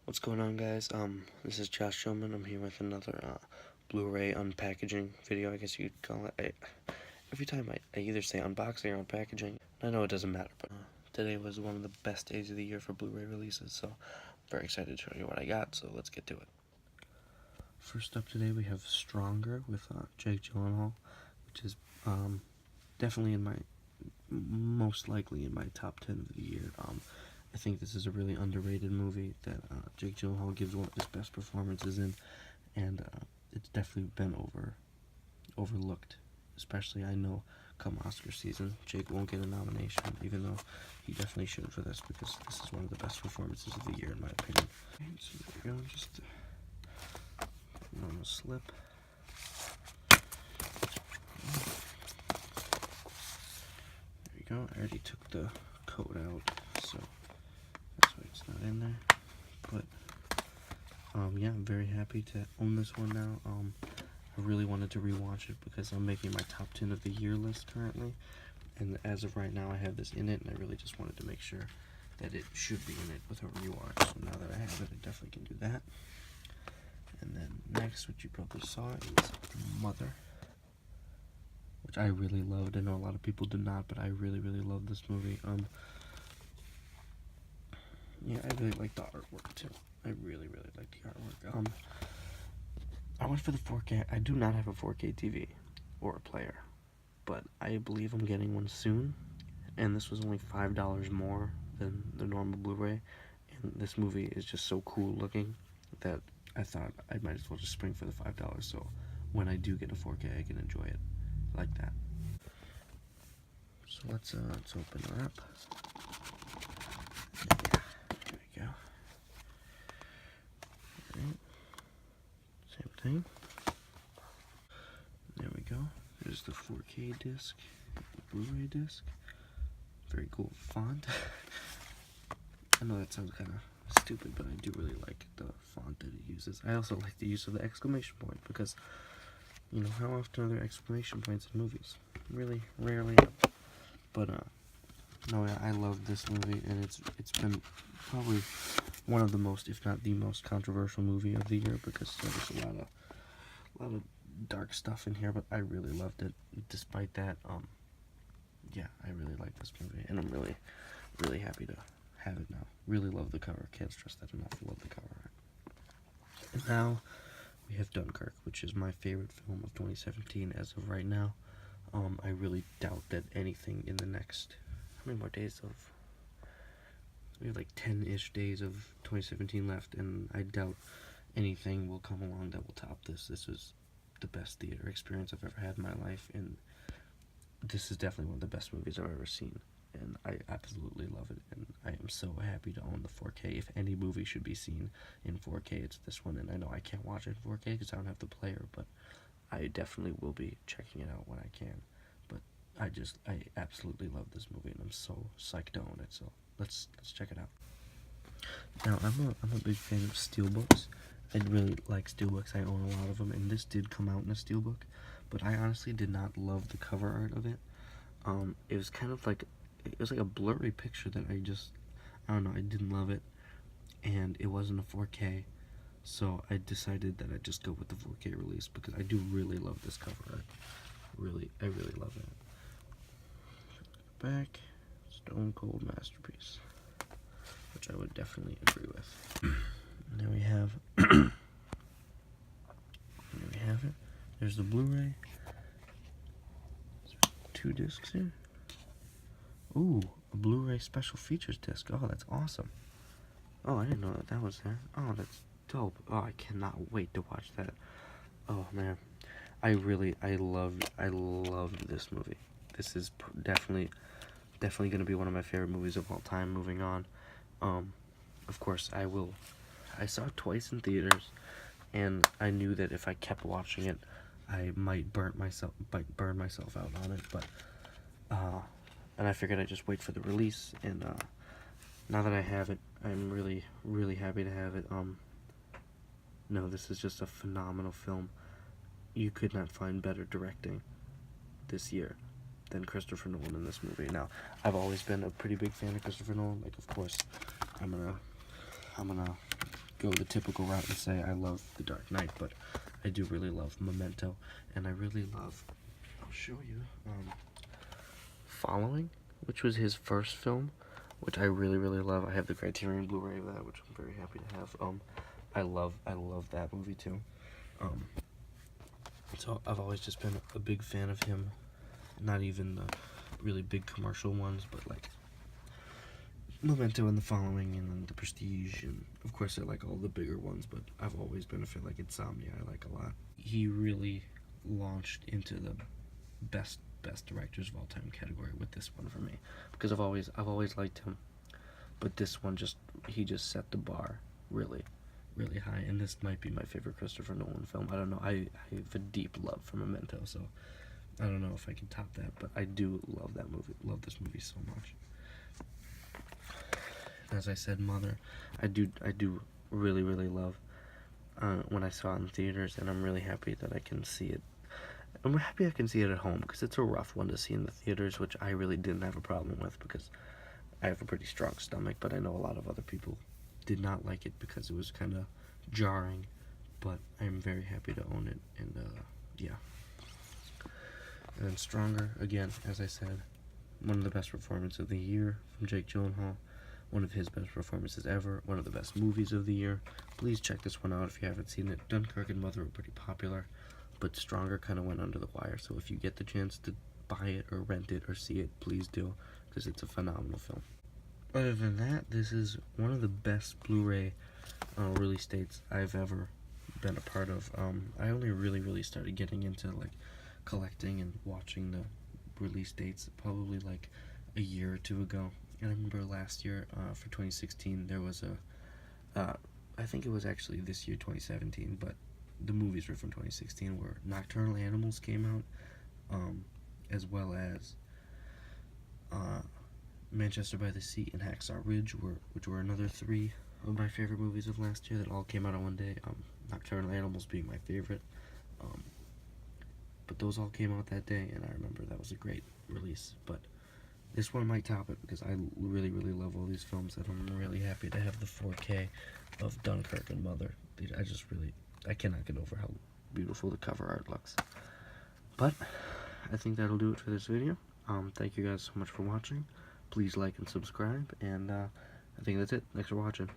What's going on, guys? This is Josh Shulman. I'm here with another Blu-ray unpackaging video, I guess you'd call it. Every time I either say unboxing or unpackaging, I know it doesn't matter, but today was one of the best days of the year for Blu-ray releases, so I'm very excited to show you what I got, so let's get to it. First up today, we have Stronger with Jake Gyllenhaal, which is definitely most likely in my top 10 of the year. I think this is a really underrated movie that Jake Gyllenhaal gives one of his best performances in, and it's definitely been overlooked. Especially, I know, come Oscar season, Jake won't get a nomination, even though he definitely should for this, because this is one of the best performances of the year, in my opinion. And so there we go, just a normal slip. There we go, I already took the coat out, so that's why it's not in there. But yeah, I'm very happy to own this one now. I really wanted to rewatch it because I'm making my top 10 of the year list currently, and as of right now I have this in it, and I really just wanted to make sure that it should be in it with a rewatch. So now that I have it, I definitely can do that. And then next, what you probably saw is Mother, which I really loved. I know a lot of people did not, but I really love this movie. Yeah, I really like the artwork too. I really like the artwork. I went for the 4K. I do not have a 4K TV or a player, but I believe I'm getting one soon, and this was only $5 more than the normal Blu-ray, and this movie is just so cool looking that I thought I might as well just spring for the $5, so when I do get a 4K, I can enjoy it like that. So let's open her up. There we go. Alright. Same thing. There we go. There's the 4K disc, the Blu-ray disc. Very cool font. I know that sounds kind of stupid, but I do really like the font that it uses. I also like the use of the exclamation point because, you know, how often are there exclamation points in movies? Really rarely. But no, yeah, I love this movie, and it's been probably one of the most, if not the most, controversial movie of the year because there's a lot of dark stuff in here, but I really loved it. Despite that, yeah, I really like this movie, and I'm really happy to have it now. Really love the cover. Can't stress that enough. Love the cover. And now we have Dunkirk, which is my favorite film of 2017 as of right now. I really doubt that anything in the next, how many more days of, we have like 10-ish days of 2017 left, and I doubt anything will come along that will top this. This was the best theater experience I've ever had in my life, and this is definitely one of the best movies I've ever seen, and I absolutely love it, and I am so happy to own the 4K. If any movie should be seen in 4K, it's this one, and I know I can't watch it in 4K because I don't have the player, but I definitely will be checking it out when I can. But I absolutely love this movie, and I'm so psyched to own it, so let's check it out. Now, I'm a big fan of steelbooks. I really like steelbooks. I own a lot of them, and this did come out in a steelbook, but I honestly did not love the cover art of it. It was kind of like, it was like a blurry picture that I don't know, I didn't love it, and it wasn't a 4K, so I decided that I'd just go with the 4K release, because I do really love this cover art. I really love it. Back, stone cold masterpiece, which I would definitely agree with. And there we have, it. There's the Blu-ray. 2 discs here. Ooh, a Blu-ray special features disc. Oh, that's awesome. Oh, I didn't know that was there. Oh, that's dope. Oh, I cannot wait to watch that. Oh man, I loved this movie. This is definitely gonna be one of my favorite movies of all time. Moving on, of course I saw it twice in theaters, and I knew that if I kept watching it, I might burn myself out on it, but and I figured I'd just wait for the release, and now that I have it, I'm really happy to have it. No, this is just a phenomenal film. You could not find better directing this year than Christopher Nolan in this movie. Now, I've always been a pretty big fan of Christopher Nolan. Like, of course, I'm gonna go the typical route and say I love The Dark Knight, but I do really love Memento, and I really love, I'll show you, Following, which was his first film, which I really love. I have the Criterion Blu-ray of that, which I'm very happy to have. I love that movie too. So I've always just been a big fan of him, not even the really big commercial ones, but like Memento and The Following and The Prestige, and of course I like all the bigger ones, but I've always been a fan. Like Insomnia I like a lot. He really launched into the best directors of all time category with this one for me, because I've always liked him, but this one he just set the bar really high, and this might be my favorite Christopher Nolan film. I don't know, I have a deep love for Memento, so I don't know if I can top that, but I do love that movie, love this movie so much. As I said, Mother, I do really love when I saw it in theaters, and I'm really happy that I can see it. I'm happy I can see it at home, because it's a rough one to see in the theaters, which I really didn't have a problem with, because I have a pretty strong stomach, but I know a lot of other people did not like it because it was kind of jarring, but I'm very happy to own it, and yeah. And then Stronger, again, as I said, one of the best performances of the year from Jake Gyllenhaal, one of his best performances ever, one of the best movies of the year. Please check this one out if you haven't seen it. Dunkirk and Mother are pretty popular, but Stronger kind of went under the wire, so if you get the chance to buy it or rent it or see it, please do, because it's a phenomenal film. Other than that, this is one of the best Blu-ray release dates I've ever been a part of. I only really started getting into like collecting and watching the release dates probably like a year or two ago. And I remember last year, for 2016, there was I think it was actually this year, 2017, but the movies were from 2016, where Nocturnal Animals came out, as well as Manchester by the Sea and Hacksaw Ridge, which were another three of my favorite movies of last year that all came out on one day. Nocturnal Animals being my favorite, but those all came out that day, and I remember that was a great release. But this one might top it, because I really love all these films, and I'm really happy to have the 4K of Dunkirk and Mother. I cannot get over how beautiful the cover art looks. But I think that'll do it for this video. Thank you guys so much for watching. Please like and subscribe, and I think that's it. Thanks for watching.